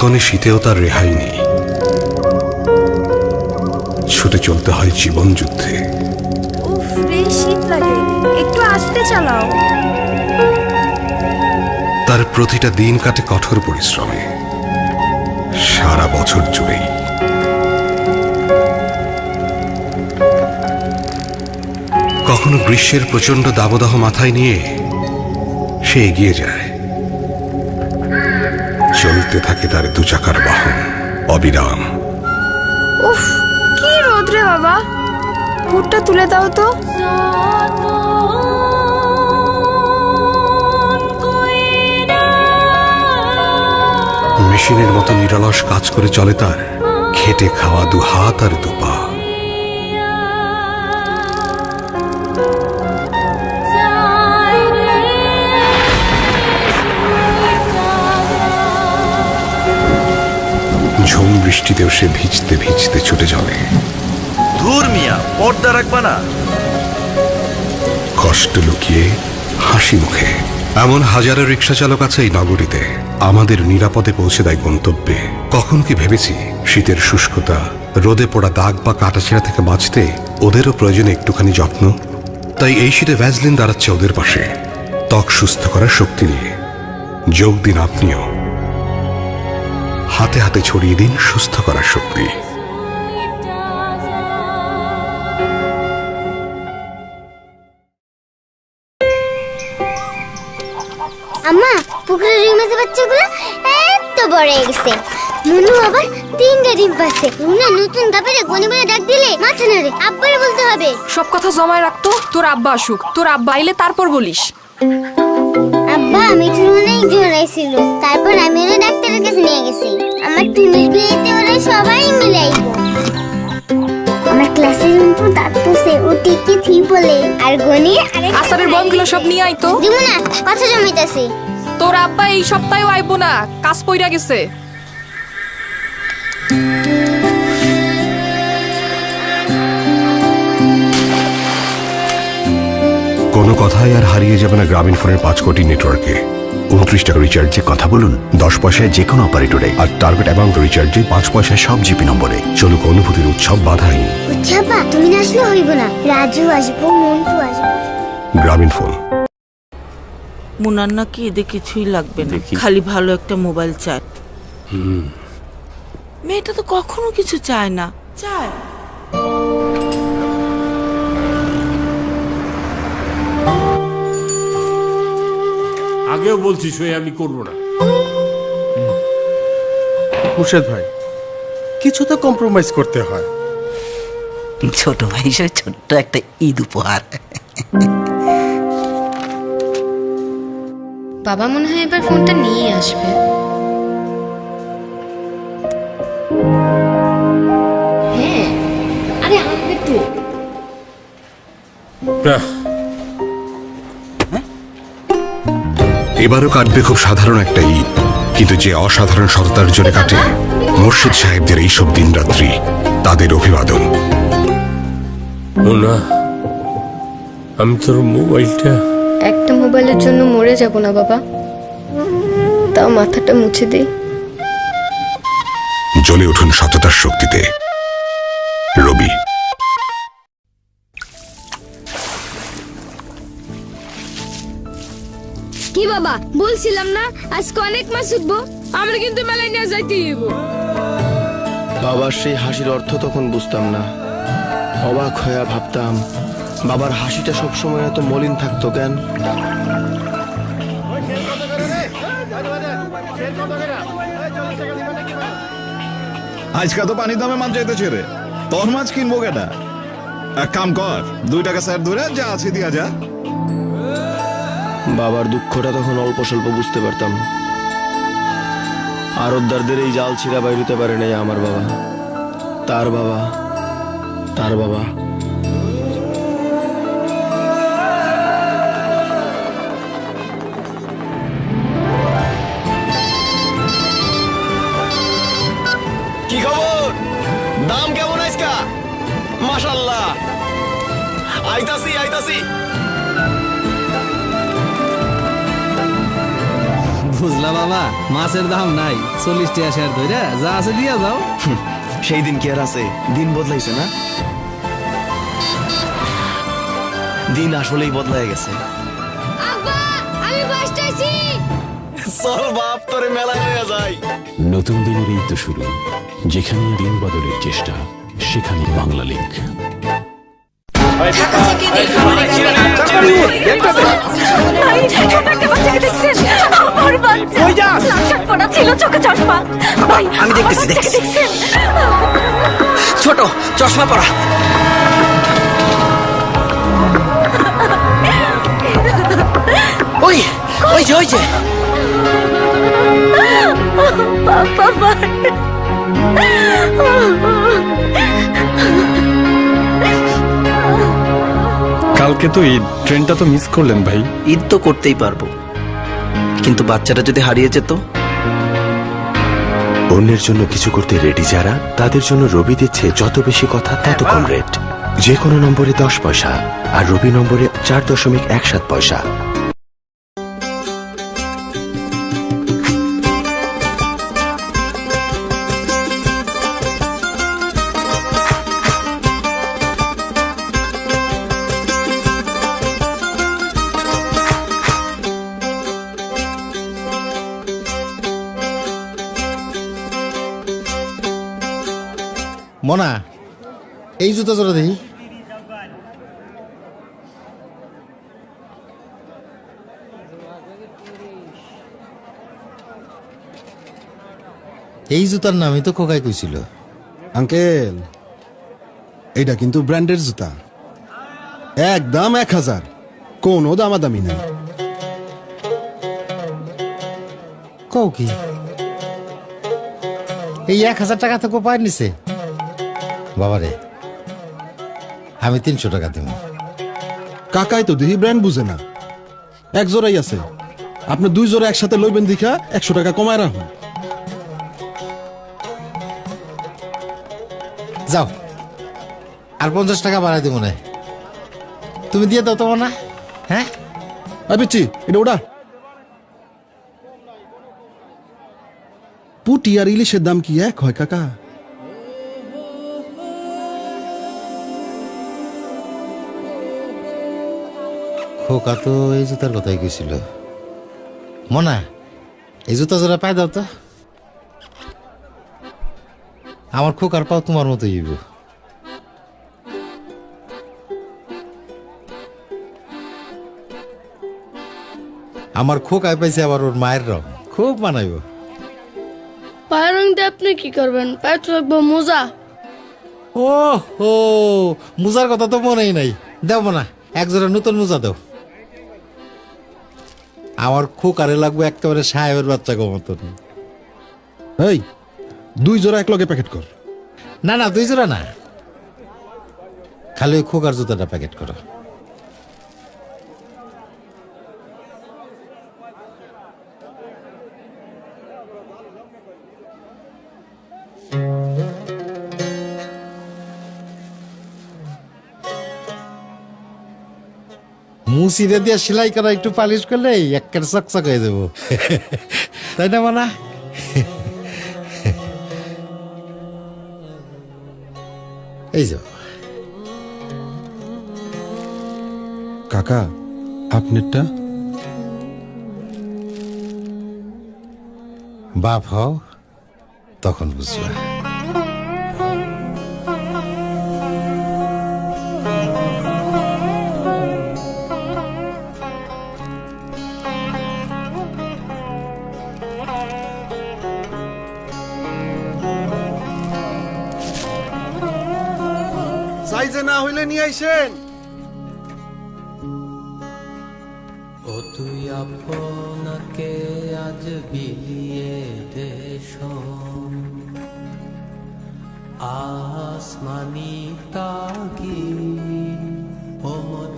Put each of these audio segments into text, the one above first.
কনকনে শীতেও তার রেহাই নেই, ছুটে চলতে হয় জীবন যুদ্ধে। উফ রে, শীত লাগে, একটু আস্তে চালাও। তার প্রতিটা দিন কাটে কঠোর পরিশ্রমে, সারা বছর জুড়েই। কখনো গ্রীষ্মের প্রচন্ড দাবদাহ মাথায় নিয়ে সে এগিয়ে যায়, চলতে থাকে তার দু চাকার বাহন অবিরাম। উফ, কি রোদ রে বাবা, হুডটা তুলে দাও তো। মেশিনের মতো নিরলস কাজ করে চলে তার খেটে খাওয়া দু হাত আর দু পা। ঝুম বৃষ্টিতেও সে ভিজতে ভিজতে ছুটে চলে। ধুর মিয়া, পর্দা রাখবা না? কষ্ট লুকিয়ে হাসি মুখে এমন হাজারো রিক্সা চালক আছে এই নগরীতে, আমাদের নিরাপদে পৌঁছে দেয় গন্তব্যে। কখন কি ভেবেছি শীতের শুষ্কতা, রোদে পোড়া দাগ বা কাটাছেঁড়া থেকে বাঁচতে ওদেরও প্রয়োজন একটুখানি যত্ন। তাই এই শীতে ভ্যাসলিন দাঁড়াচ্ছে ওদের পাশে, ত্বক সুস্থ করার শক্তি নিয়ে। যোগ দিন আপনিও, হাতে হাতে ছড়িয়ে দিন সুস্থ করার শক্তি। আম্মা, পুকুরের রুই মাছের বাচ্চাগুলো এত বড় হয়ে গেছে। মুনু আবার 3টা ডিম পাচ্ছে। রুনা নতুন দাপেরে গনি বলে ডাক দিলে মাথা নাড়ে। আব্বারে বলতে হবে। সব কথা জমায় রাখতো, তোর আব্বা আসুক। তোর আব্বা আইলে তারপর বলিস। আব্বা মিঠুর অনেক জোরাইছিল, তারপর আমি ওরা ডাক্তারের কাছে নিয়ে গেছি। আমার টুনির বিয়েতে ওরা সবাই মিলে আইবো। আমার ক্লাসের রুমপু দাঁত পুষে ও টিকি থি বলে, আর গনি আসারের বমগুলো সব নিয়ে আইতো। দিমু না, কথা জমাইতাছি। তোর আব্বা এই সপ্তাহেও আইবো না, কাজ পইরা গেছে। কোনো কথাই আর হারিয়ে যাবে না গ্রামীণ ফোনের 5 কোটি নেটওয়ার্কে। 29 টাকা রিচার্জে কথা বলুন 10 পয়সায় যে কোনো অপারেটরে, আর টার্গেট অ্যামাউন্ট রিচার্জে 5 পয়সায় সব জিপি নম্বরে। চলুক অনুভূতির উৎসব বাধাহীন। বুঝছাপা, তুমি না আসলে হইব না। রাজু আসবো, মন্টু আসবো। গ্রামীণ ফোন। মুনার নাকি এদের কিছুই লাগবে না, খালি ভালো একটা মোবাইল চায়। মেয়েটা তো কখনো কিছু চায় না। চায় আগেও বলছি সই আমি করব না। মুর্শেদ ভাই, কিছু তো কম্প্রোমাইজ করতে হয়। ছোট ভাই হিসেবে ছোট্ট একটা ঈদ উপহার। বাবা মনে হয় এবার ফোনটা নিয়ে আসবে। হ্যাঁ, আরে আসবে তো। এবারও কাটবে খুব সাধারণ একটা ঈদ, কিন্তু যে অসাধারণ সততার জোরে কাটে মুর্শিদ সাহেবদের এইসব দিন রাত্রি, তাদের অভিবাদন। না, আমি তোর মোবাইলটা একটা মোবাইলের জন্য মরে যাব না বাবা, তাও মাথাটা মুছে দে। জ্বলে উঠুন সততার শক্তিতে। রবি। কি বাবা, বলছিলাম না আজকে অনেক মাছ উঠবো, আমরা কিন্তু মেলায় নিয়ে যাইতে হইব। বাবার সেই হাসির অর্থ তখন বুঝতাম না। অবাক হয়ে ভাবতাম, বাবার হাসিটা সবসময় এত মলিন থাকতো কেন? আজকে তো পানির দামে মাছ যাইতেছে রে, তোর মাছ কিনবো কেটা? এক কাম কর, 2 টাকা স্যার ধরে যা আছে দিয়া যা। বাবার দুঃখটা তখন অল্প স্বল্প বুঝতে পারতাম। আরতদারদের এই জাল ছিঁড়া বাইরতে পারে নাই আমার বাবা, তার বাবা, তার বাবা। কি খবর? দাম কেমন আজকা? মাশাআল্লাহ, আইতাছি আইতাছি। বুঝলা বাবা, মাছের দাম নাই, 40 টাকা শেয়ার ধরে যা আছে দিয়া যাও। সেই দিন কি আর আছে? দিন বদলাইছে না? দিন আসলেই বদলায় গেছে। আব্বা আমি ফার্স্ট হইছি। চল বাপ, তোরে মেলায় হয়ে যায়। নতুন দিনের এই তো শুরু, যেখানে দিন বদলের চেষ্টা, সেখানে বাংলা লিংক। আমি দেখতেছি দেখতেছি। ছোট চশমা পরা। ওই ওই যে ওই যে কালকে তো ঈদ, ট্রেনটা তো মিস করলেন ভাই। ঈদ তো করতেই পারবো, কিন্তু বাচ্চাটা যদি হারিয়ে যেত। অন্যের জন্য কিছু করতে রেডি যারা, তাদের জন্য রবি দিচ্ছে যত বেশি কথা তত কম রেট। যে কোনো নম্বরে 10 পয়সা, আর রবি নম্বরে 4.17 পয়সা। মনা, এই জুতা জোড়া দেখি। এই জুতার নামই তো খোকাই কইছিল। আঙ্কেল, এইটা কিন্তু ব্র্যান্ডের জুতা, একদম 1000, কোনো দামাদামি নেই। কও কি? এই 1000 টাকা তো কোপায় নিছে। বাবারে, আমি 300 টাকা দিব। কাকাই তো দেখি ব্র্যান্ড বুঝে না, এক জোড়াই আছে, আপনি 2 জোড়া একসাথে লইবেন দেখা 100 টাকা কমায় রাখুন। যাও, আর 50 টাকা বাড়াই দিব না। তুমি দিয়ে দাও তো না? হ্যাঁ পিচ্ছি, এটা ওটা। পুটি আর ইলিশের দাম কি এক হয় কাকা? খোকা তো এই জুতার কথাই কইছিল। মনা, এই জুতা জোড়া পাই দাও তো। আমার খোকার পাও তোমার মতো হইব। আমার খোকায় পাইছে আবার ওর মায়ের রং, খুব মানাইব। পায়ের রং দিয়ে আপনি কি করবেন? পায়ে তো লাগবো মোজা। ও হো, মোজার কথা তো মনেই নাই। দেব না, এক জোড়া নতুন মোজা দাও। আমার খোকারে লাগবে একেবারে সাহেবের বাচ্চা গো মতন। এই 2 জোড়া এক লগে প্যাকেট কর। না না, 2 জোড়া না, খালি ওই খোকার জুতাটা প্যাকেট করো। মুসিরে দিয়ে সেলাই করা একটু পালিশ করলে একের চকচক হয়ে দেবো, তাই না মানা? এই যে কাকা, আপনারটা। বাপ হও তখন বুঝবা। সাইজে না হইলে নিয়ে আইসেন। ও তুই আপনাকে আজ বিলিয়ে দেশ, আসমানি তাগি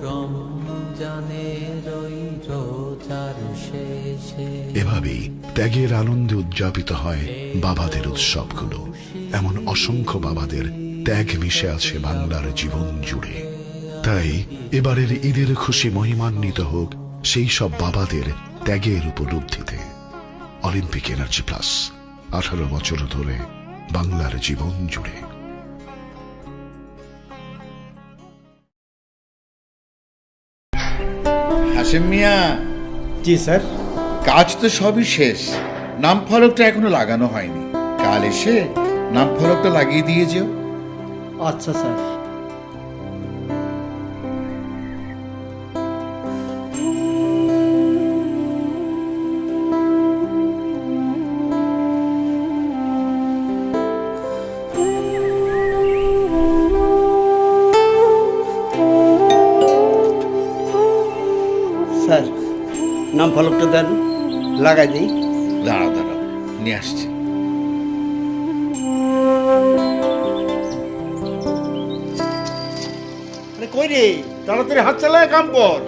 রমজানের ওই রোজার শেষে। এভাবেই ত্যাগের আনন্দে উদযাপিত হয় বাবাদের উৎসবগুলো। এমন অসংখ্য বাবাদের ত্যাগ মিশে আছে বাংলার জীবন জুড়ে। তাই এবারের ঈদের খুশি মহিমান্বিত হোক সেই সব বাবাদের ত্যাগের উপলব্ধিতে। অলিম্পিক এনার্জি প্লাস, 18 বছর ধরে বাংলার জীবন জুড়ে। হাশেম মিয়া। জি স্যার। কাজ তো সবই শেষ, নাম ফলকটা এখনো লাগানো হয়নি। কাল এসে নাম ফলকটা লাগিয়ে দিয়ে যেও। আচ্ছা স্যার। স্যার নাম ফলকটা দেন, লাগাই দিই। দাঁড়াও দাঁড়াও, নিয়ে আসছি। কই রে, তাড়াতাড়ি হাত চালায় কাম কর।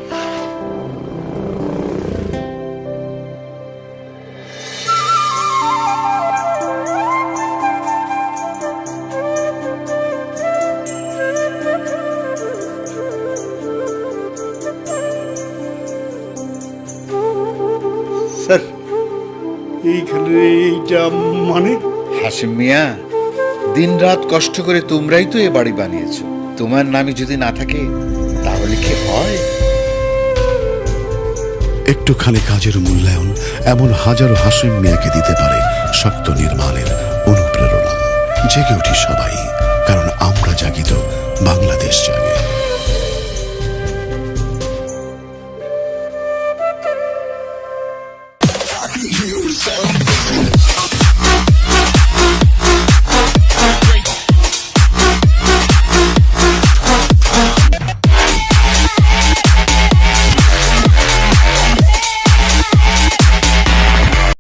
স্যার এইখানে এইটা মানে? হাশেম মিয়া, দিন রাত কষ্ট করে তোমরাই তো এ বাড়ি বানিয়েছো। তোমার নামই যদি না থাকে তাহলে কি হয়? একটুখানি কাজের মূল্যায়ন এমন হাজারো হাশেম মিয়াকে দিতে পারে শক্ত নির্মাণের অনুপ্রেরণা। জেগে উঠি সবাই, কারণ আমরা জাগিত, বাংলাদেশ জাগে।